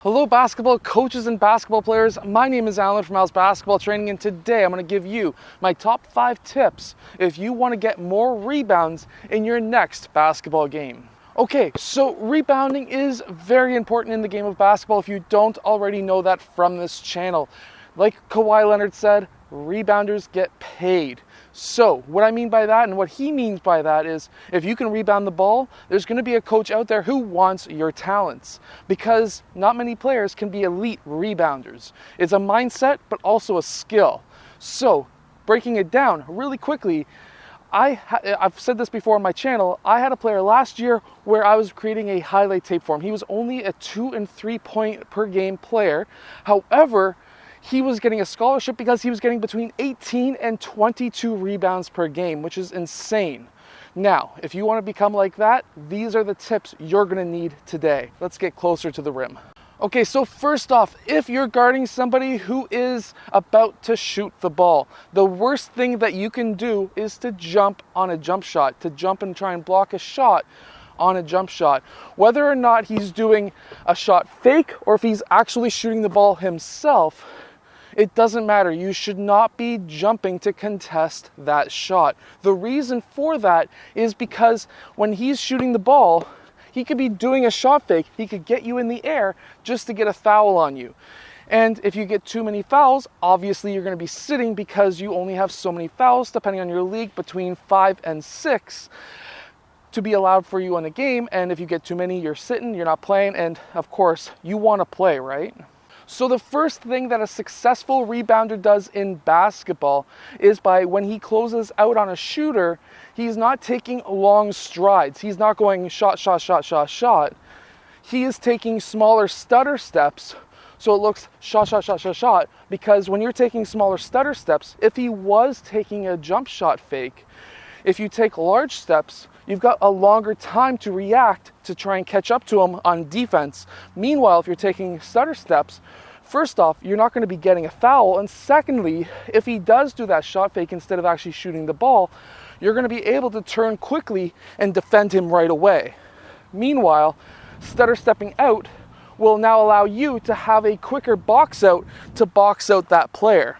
Hello basketball coaches and basketball players, my name is Alan from Al's Basketball Training, and today I'm going to give you my top 5 tips if you want to get more rebounds in your next basketball game. Okay, so rebounding is very important in the game of basketball if you don't already know that from this channel. Like Kawhi Leonard said, rebounders get paid. So what I mean by that and what he means by that is if you can rebound the ball, there's going to be a coach out there who wants your talents because not many players can be elite rebounders. It's a mindset, but also a skill. So breaking it down really quickly, I've said this before on my channel, I had a player last year where I was creating a highlight tape for him. He was only a 2 and 3 point per game player. However, he was getting a scholarship because he was getting between 18 and 22 rebounds per game, which is insane. Now, if you want to become like that, these are the tips you're going to need today. Let's get closer to the rim. Okay, so first off, if you're guarding somebody who is about to shoot the ball, the worst thing that you can do is to jump on a jump shot, to jump and try and block a shot on a jump shot. Whether or not he's doing a shot fake or if he's actually shooting the ball himself, it doesn't matter. You should not be jumping to contest that shot. The reason for that is because when he's shooting the ball, he could be doing a shot fake. He could get you in the air just to get a foul on you. And if you get too many fouls, obviously you're going to be sitting because you only have so many fouls, depending on your league, between 5 and 6 to be allowed for you in a game. And if you get too many, you're sitting, you're not playing. And of course, you want to play, right? So the first thing that a successful rebounder does in basketball is when he closes out on a shooter, he's not taking long strides. He's not going shot, shot, shot, shot, shot. He is taking smaller stutter steps. So it looks shot, shot, shot, shot, shot, because when you're taking smaller stutter steps, if he was taking a jump shot fake, if you take large steps, you've got a longer time to react to try and catch up to him on defense. Meanwhile, if you're taking stutter steps, first off, you're not going to be getting a foul. And secondly, if he does do that shot fake instead of actually shooting the ball, you're going to be able to turn quickly and defend him right away. Meanwhile, stutter stepping out will now allow you to have a quicker box out to box out that player.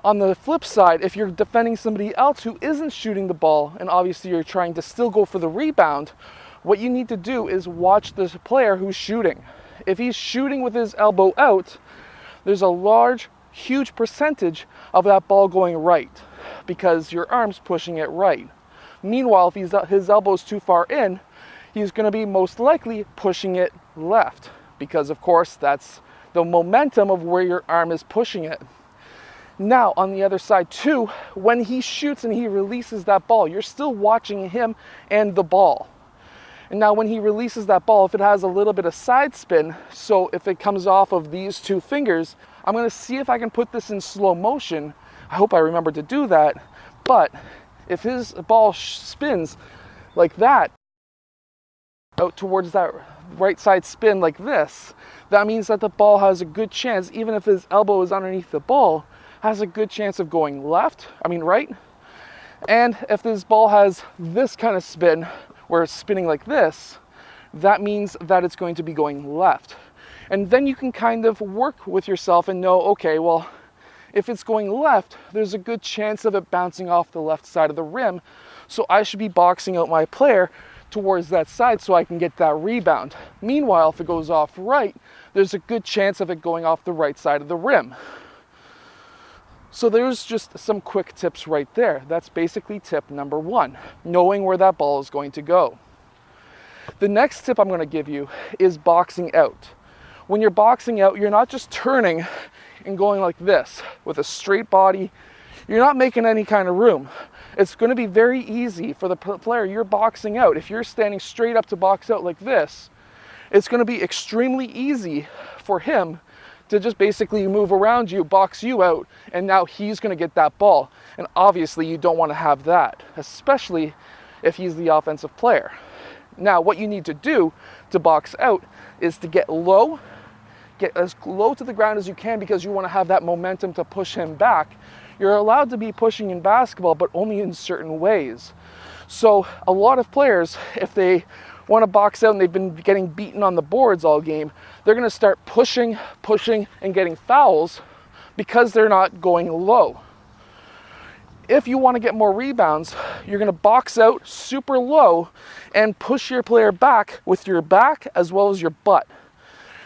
On the flip side, if you're defending somebody else who isn't shooting the ball, and obviously you're trying to still go for the rebound, what you need to do is watch this player who's shooting. If he's shooting with his elbow out, there's a huge percentage of that ball going right because your arm's pushing it right. Meanwhile, if his elbow's too far in, he's going to be most likely pushing it left because, of course, that's the momentum of where your arm is pushing it. Now, on the other side too, when he shoots and he releases that ball, you're still watching him and the ball. And now when he releases that ball, if it has a little bit of side spin, so if it comes off of these 2 fingers, I'm going to see if I can put this in slow motion. I hope I remember to do that. But if his ball spins like that, out towards that right side spin like this, that means that the ball has a good chance, even if his elbow is underneath the ball, has a good chance of going right. And if this ball has this kind of spin, where it's spinning like this, that means that it's going to be going left. And then you can kind of work with yourself and know, okay, well, if it's going left, there's a good chance of it bouncing off the left side of the rim. So I should be boxing out my player towards that side so I can get that rebound. Meanwhile, if it goes off right, there's a good chance of it going off the right side of the rim. So there's just some quick tips right there. That's basically tip number 1, knowing where that ball is going to go. The next tip I'm going to give you is boxing out. When you're boxing out, you're not just turning and going like this with a straight body. You're not making any kind of room. It's going to be very easy for the player you're boxing out. If you're standing straight up to box out like this, it's going to be extremely easy for him to just basically move around you, box you out, and now he's going to get that ball. And obviously you don't want to have that, especially if he's the offensive player. Now, what you need to do to box out is to get as low to the ground as you can because you want to have that momentum to push him back. You're allowed to be pushing in basketball, but only in certain ways. So a lot of players, if they want to box out and they've been getting beaten on the boards all game, they're going to start pushing, and getting fouls because they're not going low. If you want to get more rebounds, you're going to box out super low and push your player back with your back as well as your butt.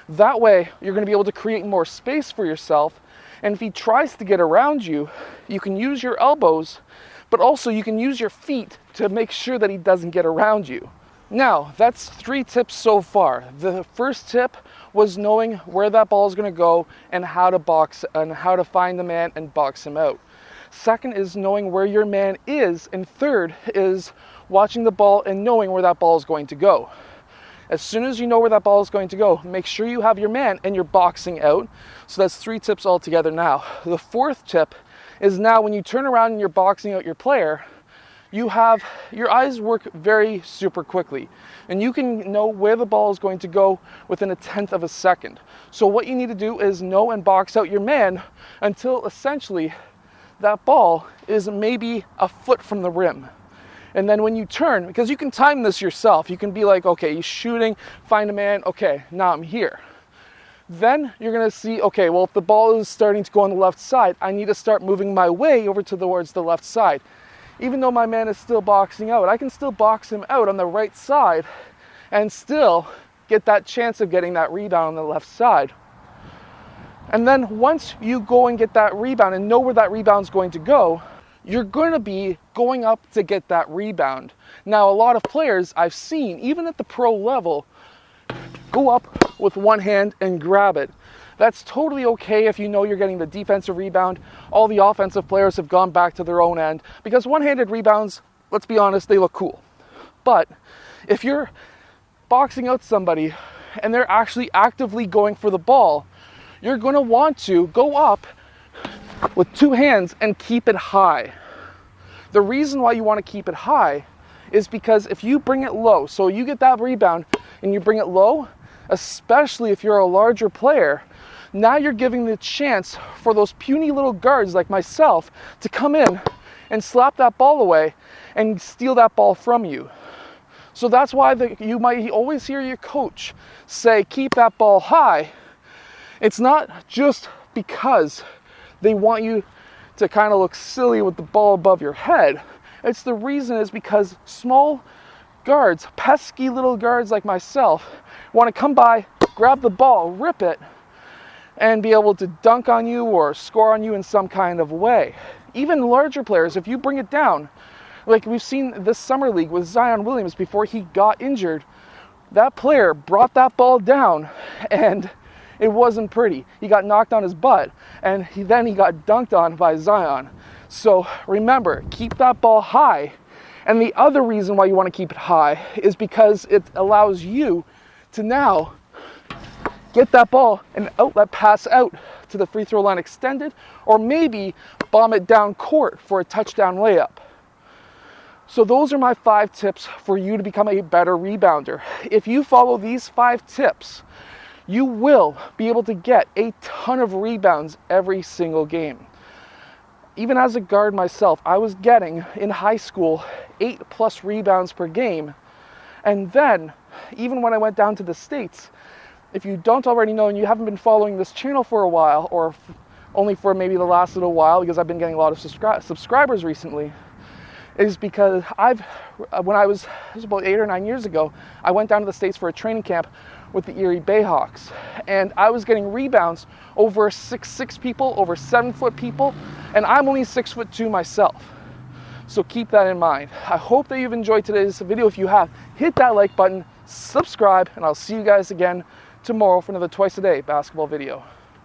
That way, you're going to be able to create more space for yourself. And if he tries to get around you, you can use your elbows, but also you can use your feet to make sure that he doesn't get around you. Now, that's 3 tips so far. The first tip was knowing where that ball is going to go and how to box and how to find the man and box him out. Second is knowing where your man is, and third is watching the ball and knowing where that ball is going to go. As soon as you know where that ball is going to go, make sure you have your man and you're boxing out. So that's 3 tips altogether now. The fourth tip is now when you turn around and you're boxing out your player, your eyes work very super quickly, and you can know where the ball is going to go within 1/10 of a second. So what you need to do is know and box out your man until essentially that ball is maybe a foot from the rim. And then when you turn, because you can time this yourself, you can be like, okay, he's shooting, find a man, okay, now I'm here. Then you're going to see, okay, well, if the ball is starting to go on the left side, I need to start moving my way over towards the left side. Even though my man is still boxing out, I can still box him out on the right side and still get that chance of getting that rebound on the left side. And then once you go and get that rebound and know where that rebound is going to go, you're going to be going up to get that rebound. Now, a lot of players I've seen, even at the pro level, go up with one hand and grab it. That's totally okay if you know you're getting the defensive rebound. All the offensive players have gone back to their own end because one-handed rebounds, let's be honest, they look cool. But if you're boxing out somebody and they're actually actively going for the ball, you're going to want to go up with 2 hands and keep it high. The reason why you want to keep it high is because if you bring it low, so you get that rebound and you bring it low, especially if you're a larger player, now you're giving the chance for those puny little guards like myself to come in and slap that ball away and steal that ball from you. So that's why you might always hear your coach say, keep that ball high. It's not just because they want you to kind of look silly with the ball above your head. It's the reason is because small guards, pesky little guards like myself, want to come by, grab the ball, rip it, and be able to dunk on you or score on you in some kind of way. Even larger players, if you bring it down, like we've seen this summer league with Zion Williams before he got injured, that player brought that ball down and it wasn't pretty. He got knocked on his butt and then he got dunked on by Zion. So remember, keep that ball high. And the other reason why you want to keep it high is because it allows you to now get that ball and outlet pass out to the free throw line extended, or maybe bomb it down court for a touchdown layup. So those are my 5 tips for you to become a better rebounder. If you follow these 5 tips, you will be able to get a ton of rebounds every single game. Even as a guard myself, I was getting in high school 8+ rebounds per game. And then, even when I went down to the States, if you don't already know and you haven't been following this channel for a while, or only for maybe the last little while because I've been getting a lot of subscribers recently, is because when I was about 8 or 9 years ago, I went down to the States for a training camp with the Erie Bayhawks, and I was getting rebounds over 6'6" people, over 7-foot people, and I'm only 6'2" myself. So keep that in mind. I hope that you've enjoyed today's video. If you have, hit that like button, subscribe, and I'll see you guys again tomorrow for another twice a day basketball video.